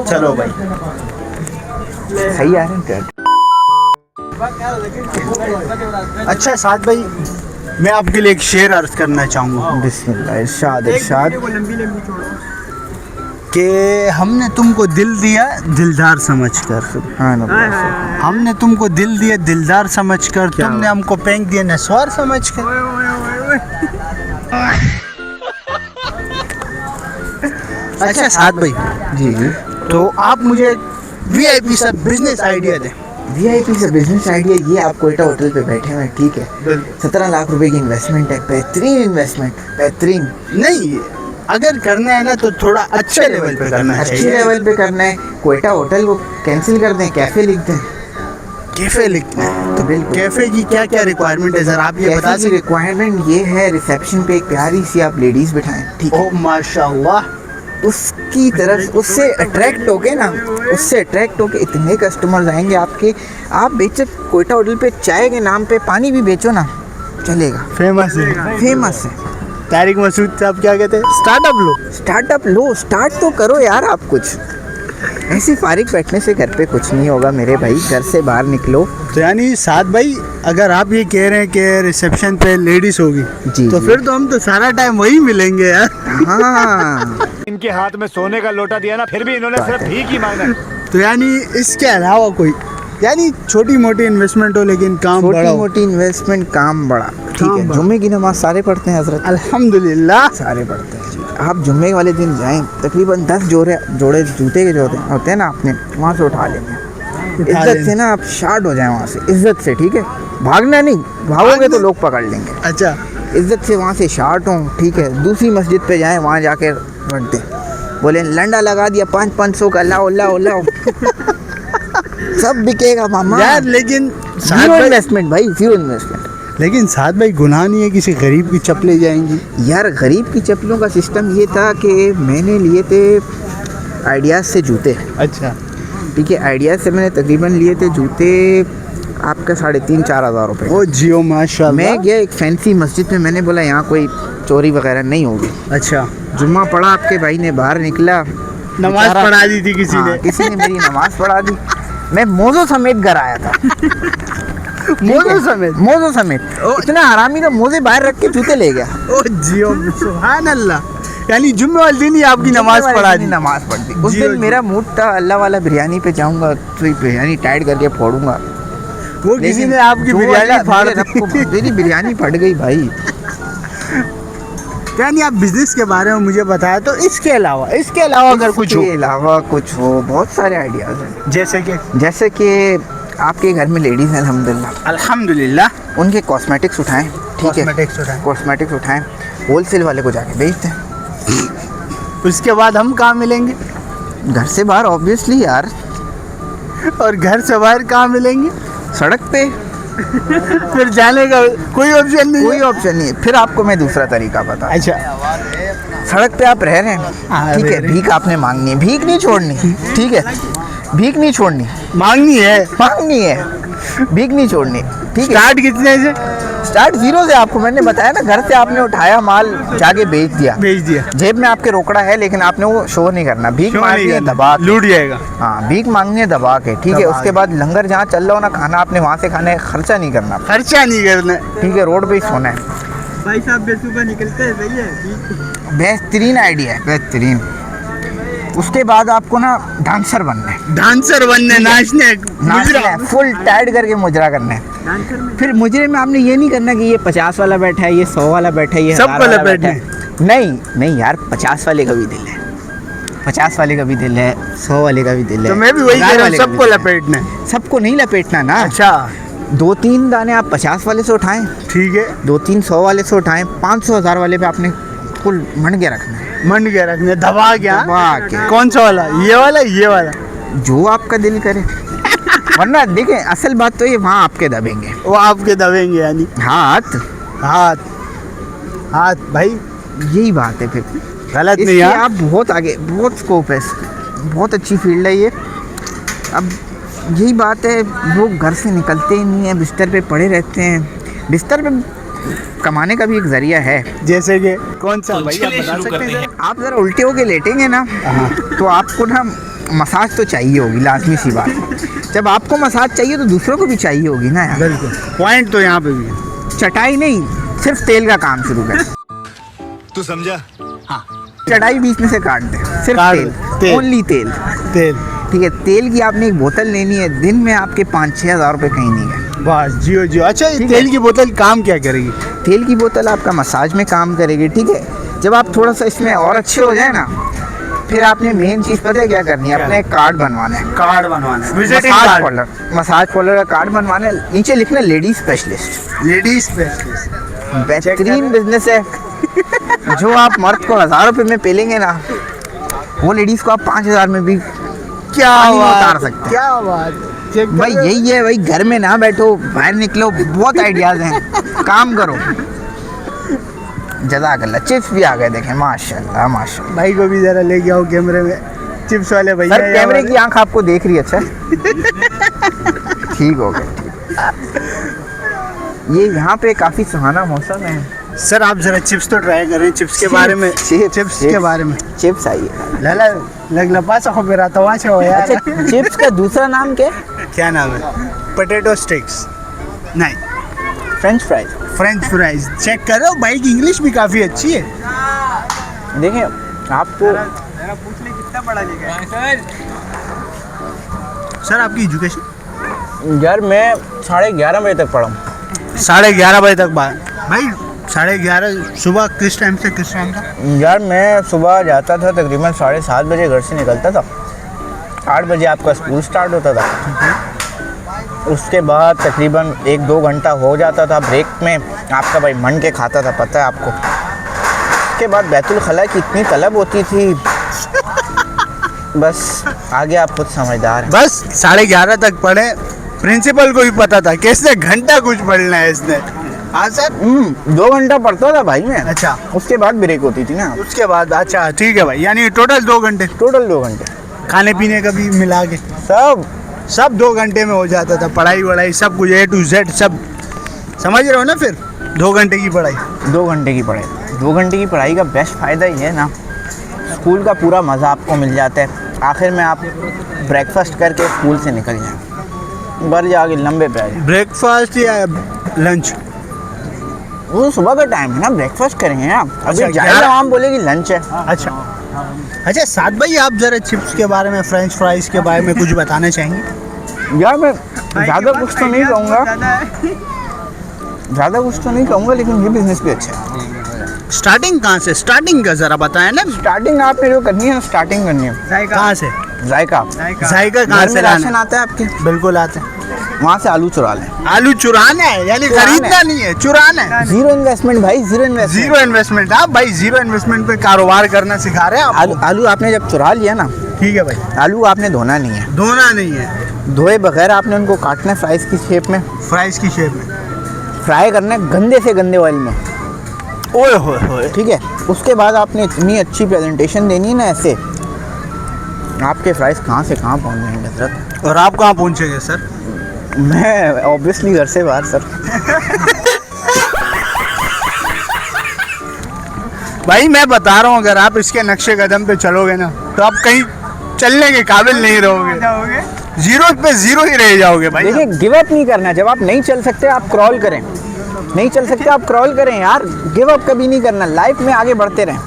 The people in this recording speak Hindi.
चलो भाई, सही आ रहे हैं। अच्छा साद भाई, मैं आपके लिए एक शेर अर्ज करना चाहूँगा। बिस्मिल्लाह, इरशाद इरशाद। कि हमने तुमको दिल दिया दिलदार समझकर, सुभान अल्लाह। हमने तुमको दिल दिया दिलदार समझकर, तुमने हमको फेंक दिया नस्वार समझकर। अच्छा साद भाई जी जी। तो आप मुझे वीआईपी सा बिजनेस आइडिया दें। वीआईपी से बिजनेस आइडिया, ये आप कोयटा होटल पे बैठे हुए हैं, ठीक है। 17 लाख रुपए की इन्वेस्टमेंट है, बेहतरीन इन्वेस्टमेंट, बेहतरीन। नहीं, अगर करना है ना तो थोड़ा अच्छे लेवल पे करना अच्छे चाहिए। लेवल पे करना है। कोयटा होटल को कैंसिल कर दें, कैफे लिख दें। कैफे लिखना है तो बिल्कुल। कैफे की क्या क्या रिक्वायरमेंट है सर, आप ये बता कैफे की सकते? रिक्वायरमेंट ये है, रिसेप्शन पे एक प्यारी सी आप लेडीज बिठाएं, ठीक है। ओह माशाल्लाह, उसकी तरफ, उससे अट्रैक्ट होके ना, उससे अट्रैक्ट होके इतने कस्टमर्स आएंगे आपके। आप बेशक कोयटा होटल पे चाय के नाम पे पानी भी बेचो ना, चलेगा। फेमस है, फेमस है। तारिक मसूद साहब क्या कहते हैं, स्टार्टअप लो। स्टार्टअप लो, स्टार्ट तो करो यार आप कुछ। ऐसे फारिग बैठने से घर पे कुछ नहीं होगा मेरे भाई, घर से बाहर निकलो। तो यानी साद भाई, अगर आप ये कह रहे हैं कि रिसेप्शन पे लेडीज होगी जी तो जी। फिर तो हम तो सारा टाइम वही मिलेंगे यार। हाँ, इनके हाथ में सोने का लोटा दिया ना, फिर भी इन्होंने सिर्फ भीख ही मांगा। तो यानी इसके अलावा कोई, यानी छोटी मोटी इन्वेस्टमेंट हो लेकिन काम बड़ा छोटी हो। मोटी इन्वेस्टमेंट, काम बड़ा, ठीक काम है। बड़ा। जुम्मे की नमाज सारे पढ़ते हैं हजरत, अल्हम्दुलिल्लाह। सारे पढ़ते हैं जी। आप जुम्मे वाले दिन जाएं, तकरीबन 10 जोड़े जूते के जो होते हैं ना, आपने वहाँ से उठा लेंगे। इज्जत से ना आप शार्ट हो जाएं वहाँ से, इज्जत से, ठीक है। भागना नहीं, भागोगे तो लोग पकड़ लेंगे। अच्छा, इज्जत से वहाँ से शार्ट हों, ठीक है। दूसरी मस्जिद पे जाएं, वहाँ जाके रख दें, बोले लंडा लगा दिया 500 का, लाओ लाओ लाओ। सब बिकेगा मामा यार लेकिन साद जीरो भाई, इन्वेस्टमेंट भाई, जीरो इन्वेस्टमेंट। लेकिन साद भाई गुनाह नहीं है किसी गरीब की चप्पलें जाएंगी। यार गरीब की चप्पलों का सिस्टम ये था कि मैंने लिए थे आइडियाज़ से जूते, अच्छा, ठीक है। आइडियाज़ से मैंने तकरीबन लिए थे जूते आपका 3,500-4 हज़ार रुपये। ओ जियो माशाल्लाह। मैं गया एक फैंसी मस्जिद में, मैंने बोला यहाँ कोई चोरी वगैरह नहीं होगी। अच्छा, जुम्मा पढ़ा, आपके भाई ने बाहर निकला, नमाज बेचारा- पढ़ा दी थी किसी हाँ, ने। किसी ने मेरी नमाज पढ़ा दी। मैं मोज़ों समेत घर आया था। मोज़ों समेत? मोज़ों समेत। इतना हरामी तो मोज़े बाहर रख के जूते ले गया। ओ जियो, सुभान अल्लाह। यानी जुम्मे वाले दिन ही आपकी नमाज जुम्मे वाले पढ़ा दिन दी। नमाज पढ़ दी। उस जियो, दिन मेरा मूड था अल्लाह वाला, बिरयानी पे जाऊंगा तो ये बिरयानी टाइट करके फोड़ूंगा। वो किसी लेकिन ने आपकी जो बिरयानी अल्लाह फाड़ मेरे रब को, दी। मेरी बिरयानी फट गई भाई। यानी आप बिजनेस के बारे में मुझे बताया, तो इसके अलावा अगर कुछ हो, इसके अलावा कुछ हो, बहुत सारे आइडियाज़ हैं। जैसे कि आपके घर में लेडीज़ हैं अल्हम्दुलिल्लाह, अल्हम्दुलिल्लाह उनके कॉस्मेटिक्स उठाएं, ठीक है। कॉस्मेटिक्स उठाएं। कॉस्मेटिक्स उठाएं, होलसेल वाले को जाके बेच दें। उसके बाद हम कहाँ मिलेंगे? घर से बाहर ऑब्वियसली यार, और घर से बाहर कहाँ मिलेंगे? सड़क पे। फिर जाने का कोई ऑप्शन नहीं कोई है? ऑप्शन नहीं है। फिर आपको मैं दूसरा तरीका बता, अच्छा, सड़क पे आप रह रहे हैं, हाँ, ठीक रह है। रहे। भीख आपने मांगनी है, भीख नहीं छोड़नी, ठीक है। भीख नहीं छोड़नी, मांगनी है। मांगनी है, भीख नहीं छोड़नी, ठीक है। स्टार्ट कितने से? स्टार्ट 0 से। आपको मैंने बताया ना, घर से आपने उठाया माल, जाके बेच दिया। भेज दिया, जेब में आपके रोकड़ा है, लेकिन आपने वो शो नहीं करना। भीख क्यों मांगनी नहीं है करना? दबा के। लूट जाएगा। हाँ, भीख मांगनी है दबा के, ठीक है। दबा उसके के। बाद लंगर जहाँ चल रहा हो ना, खाना आपने वहाँ से खाना है, खर्चा नहीं करना, खर्चा नहीं करना। ठीक है। रोड पे ही सोना है। भाई साहब बेसुबह निकलते हैं, सही है। बेहतरीन आइडिया है, बेहतरीन। उसके बाद आपको ना डांसर बनना है, डांसर बनने, नाचने, नाचना है, फुल टाइट करके मुजरा करना है। डांसर में फिर मुजरे में आपने ये नहीं करना कि ये 50 वाला बैठा है, ये 100 वाला बैठा है, ये सबको 1000 वाला लपेटना बैठा है। नहीं नहीं यार, 50 वाले का भी दिल है, 50 वाले का भी दिल है, 100 वाले का भी दिल है। तो मैं भी वही 1000 कह रहा हूँ, वाले का भी सबको दिल है। लपेटना है। सबको नहीं लपेटना ना। अच्छा, 2-3 दाने आप 50 वाले से उठाएं, ठीक है। 2-3 100 वाले से उठाएं, 500-1000 वाले पे आपने फुल मंड के रखना है। मन के रखने, दबा क्या? दबा के। कौन सा वाला? ये वाला, ये वाला? जो आपका दिल करे। वरना देखें, असल बात तो ये वहाँ आपके दबेंगे वो आपके दबेंगे, यानी हाथ। हाथ भाई, यही बात है। फिर गलत नहीं इसके है। आप बहुत आगे, बहुत स्कोप है, बहुत अच्छी फील्ड है ये। अब यही बात है, लोग घर से निकलते ही नहीं है, बिस्तर पे पड़े रहते हैं। बिस्तर पे कमाने का भी एक जरिया है। जैसे कि कौन सा भाई, आप बता सकते हैं? आप ज़रा उल्टे होके लेटेंगे ना, तो आपको ना मसाज तो चाहिए होगी, लाजमी सी बात है। जब आपको मसाज चाहिए तो दूसरों को भी चाहिए होगी ना यार। बिल्कुल, पॉइंट तो यहाँ पे भी है। चटाई नहीं, सिर्फ तेल का काम शुरू कर। तू समझा? चटाई बीच में से काट दे, सिर्फ काट तेल, तेल। ओनली तेल। तेल, ठीक है, तेल की आपने एक बोतल लेनी है, दिन में आपके 5-6 हज़ार रुपये कहीं नहीं गए। बस जियो जियो। अच्छा, ये ठीक तेल है। की बोतल काम क्या करेगी? तेल की बोतल आपका मसाज में काम करेगी, ठीक है। जब आप थोड़ा सा इसमें और अच्छे हो जाए ना, फिर आपने मेन चीज़ पता है क्या करनी है, अपने एक कार्ड बनवाना है। कार्ड बनवाना है, मसाज पार्लर का कार्ड बनवाना है, नीचे लिखना लेडीज स्पेशलिस्ट। Ladies specialist. बेहतरीन बिजनेस है। जो आप मर्द को 1000 रुपये में पेलेंगे ना, वो लेडीज को आप 5000 में भी क्या पानी में बात, उतार सकते हैं। क्या बात। चेक भाई यही है भाई, घर में ना बैठो, बाहर निकलो, बहुत आइडियाज हैं, काम करो। जज़ाकल्लाह। चिप्स भी आ गए देखें, माशाल्लाह माशाल्लाह। भाई को भी जरा लेके आओ कैमरे में, चिप्स वाले भैया। सर कैमरे की आंख आपको देख रही है, अच्छा ठीक हो गया। ये यहाँ पे काफ़ी सुहाना मौसम है। सर आप जरा चिप्स तो ट्राई करें, चिप्स के बारे में। चिप्स के बारे में चिप्स आइए। लला लगला पास हो मेरा तवाचा हो यार। अच्छा, चिप्स का दूसरा नाम क्या है? क्या नाम है? पोटैटो स्टिक्स नहीं, French fries. French fries. Check करो, भाई की इंग्लिश भी काफ़ी अच्छी है। देखिए आपको जरा पूछ ले कितना पढ़ा लिखा है सर। सर आपकी एजुकेशन? यार मैं 11:30 बजे तक पढ़ा हूँ। 11:30 बजे तक बात भाई? 11:30 सुबह किस टाइम से किस टाइम तक? यार मैं सुबह जाता था, तकरीबन 7:30 बजे घर से निकलता था। 8 बजे आपका स्कूल स्टार्ट होता था। उसके बाद तकरीबन 1-2 घंटा हो जाता था, ब्रेक में आपका भाई मन के खाता था, पता है आपको। उसके बाद बैतुल खला की इतनी तलब होती थी, बस आगे आप खुद समझदार हैं। बस 11:30 तक पढ़े, प्रिंसिपल को भी पता था कि इसने घंटा कुछ पढ़ना है इसने। हाँ सर। 2 घंटा पढ़ता था भाई मैं। अच्छा, उसके बाद ब्रेक होती थी ना। उसके बाद अच्छा ठीक है भाई, यानी टोटल 2 घंटे, टोटल 2 घंटे खाने पीने का भी मिला के सब 2 घंटे में हो जाता था। पढ़ाई वढ़ाई सब कुछ A to Z सब समझ रहे हो ना। फिर 2 घंटे की पढ़ाई। 2 घंटे की पढ़ाई। 2 घंटे की पढ़ाई का बेस्ट फ़ायदा ये है ना, स्कूल का पूरा मज़ा आपको मिल जाता है। आखिर में आप ब्रेकफास्ट करके स्कूल से निकल जाएं, घर जाके लंबे पे आ जाएं। ब्रेकफास्ट या लंच? वो सुबह का टाइम है ना, ब्रेकफास्ट करेंगे आप। अभी अच्छा, ज़्यादा आम बोलेगी लंच है। अच्छा साद भाई, आप ज़रा चिप्स के बारे में, फ्रेंच फ्राइज़ के बारे में कुछ बताना चाहेंगे? यार मैं ज़्यादा कुछ तो नहीं कहूँगा, लेकिन ये बिज़नेस भी अच्छा है। स्टार्टिंग कहाँ से? स्टार्टिंग का ज़रा बताएं ना। स्टार्टिंग आपने जो करनी है, स्टार्टिंग करनी है। कहाँ से? जायका कहाँ से राशन लाना? आता है आपके? बिल्कुल आता है। वहाँ से आलू चुरा लें। आलू चुराना है, यानी चुराना खरीदना है। नहीं है, चुराना है। जीरो इन्वेस्टमेंट भाई, जीरो इन्वेस्टमेंट। Zero investment. आप भाई जीरो इन्वेस्टमेंट पे कारोबार करना सिखा रहे हैं आप। आलू आपने जब चुरा लिया ना, ठीक है भाई, आलू आपने धोना नहीं है। धोना नहीं है, धोए बगैर आपने उनको काटना है फ्राइज की शेप में, फ्राइज की शेप में फ्राई करना है गंदे से गंदे ऑयल में। ओए होए। ठीक है, उसके बाद आपने इतनी अच्छी प्रेजेंटेशन देनी है ना, ऐसे आपके फ्राइज कहाँ से कहाँ पहुँच जाएंगे हजरत। और आप कहाँ पहुँचेंगे सर? मैं ऑब्वियसली घर से बाहर सर। भाई मैं बता रहा हूँ, अगर आप इसके नक्शे कदम पे चलोगे ना, तो आप कहीं चलने के काबिल नहीं रहोगे, जीरो पे जीरो ही रह जाओगे भाई। देखिए, गिव अप नहीं करना। जब आप नहीं चल सकते आप क्रॉल करें, नहीं चल सकते आप क्रॉल करें यार। गिव अप कभी नहीं करना, लाइफ में आगे बढ़ते रहें।